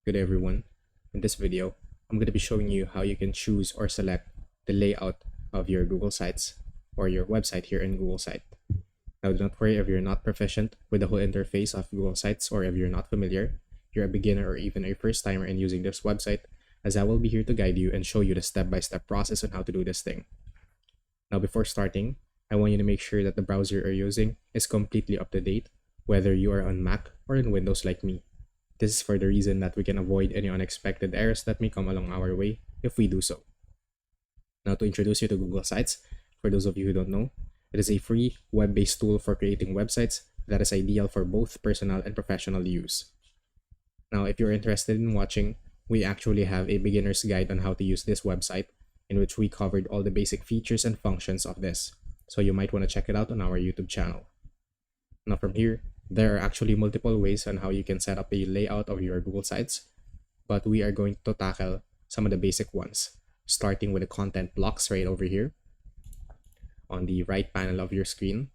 Good day everyone. In this video, I'm going to be showing you how you can choose or select the layout of your Google Sites or your website here in Google Site. Now do not worry if you're not proficient with the whole interface of Google Sites or if you're not familiar, you're a beginner or even a first timer in using this website, as I will be here to guide you and show you the step-by-step process on how to do this thing. Now before starting, I want you to make sure that the browser you're using is completely up to date, whether you are on Mac or in Windows like me. This is for the reason that we can avoid any unexpected errors that may come along our way if we do so. Now to introduce you to Google Sites, for those of you who don't know, it is a free web-based tool for creating websites that is ideal for both personal and professional use. Now if you're interested in watching, we actually have a beginner's guide on how to use this website in which we covered all the basic features and functions of this. So you might want to check it out on our YouTube channel. Now from here, there are actually multiple ways on how you can set up a layout of your Google Sites, but we are going to tackle some of the basic ones, starting with the content blocks right over here on the right panel of your screen.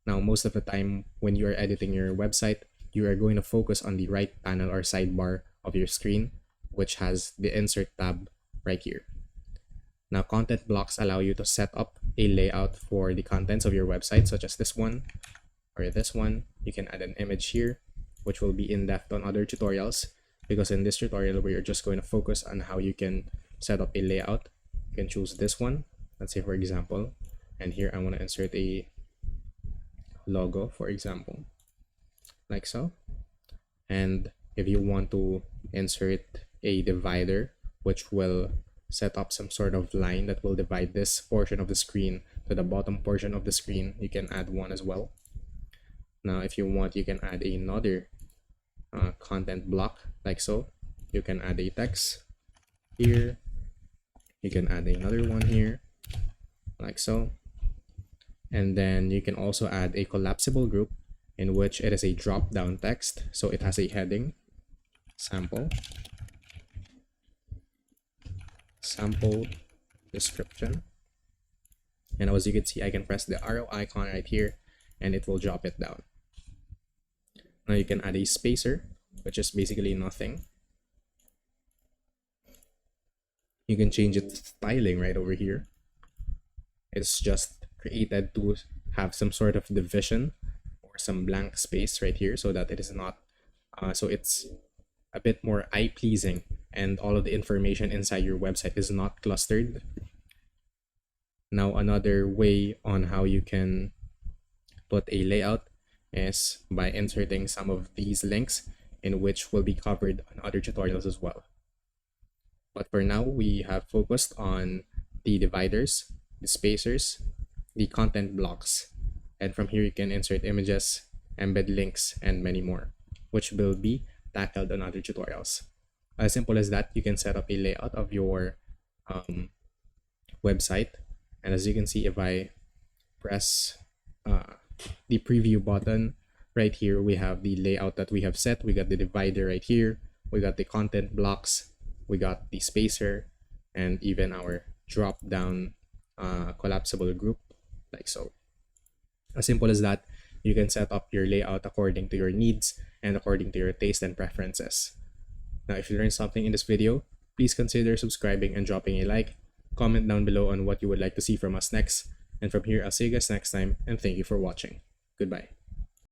Now, most of the time when you are editing your website, you are going to focus on the right panel or sidebar of your screen, which has the Insert tab right here. Now, content blocks allow you to set up a layout for the contents of your website, such as this one, or this one. You can add an image here, which will be in depth on other tutorials, because in this tutorial we are just going to focus on how you can set up a layout. You can choose this one, let's say for example, and here I want to insert a logo, for example, like so. And if you want to insert a divider, which will set up some sort of line that will divide this portion of the screen to the bottom portion of the screen, you can add one as well. Now, if you want, you can add another content block like so. You can add a text here. You can add another one here like so. And then you can also add a collapsible group in which it is a drop-down text. So it has a heading, sample description. And as you can see, I can press the arrow icon right here and it will drop it down. Now you can add a spacer, which is basically nothing. You can change its styling right over here. It's just created to have some sort of division or some blank space right here so that it is not, so it's a bit more eye-pleasing and all of the information inside your website is not clustered. Now another way on how you can put a layout is by inserting some of these links, in which will be covered on other tutorials as well. But for now, we have focused on the dividers, the spacers, the content blocks, and from here you can insert images, embed links, and many more, which will be tackled on other tutorials. As simple as that, you can set up a layout of your website. And as you can see, if I press the preview button right here, we have the layout that we have set. We got the divider right here, we got the content blocks, we got the spacer, and even our drop down collapsible group like so. As simple as that, you can set up your layout according to your needs and according to your taste and preferences. Now if you learned something in this video, please consider subscribing and dropping a like. Comment down below on what you would like to see from us next. And from here, I'll see you guys next time, and thank you for watching. Goodbye.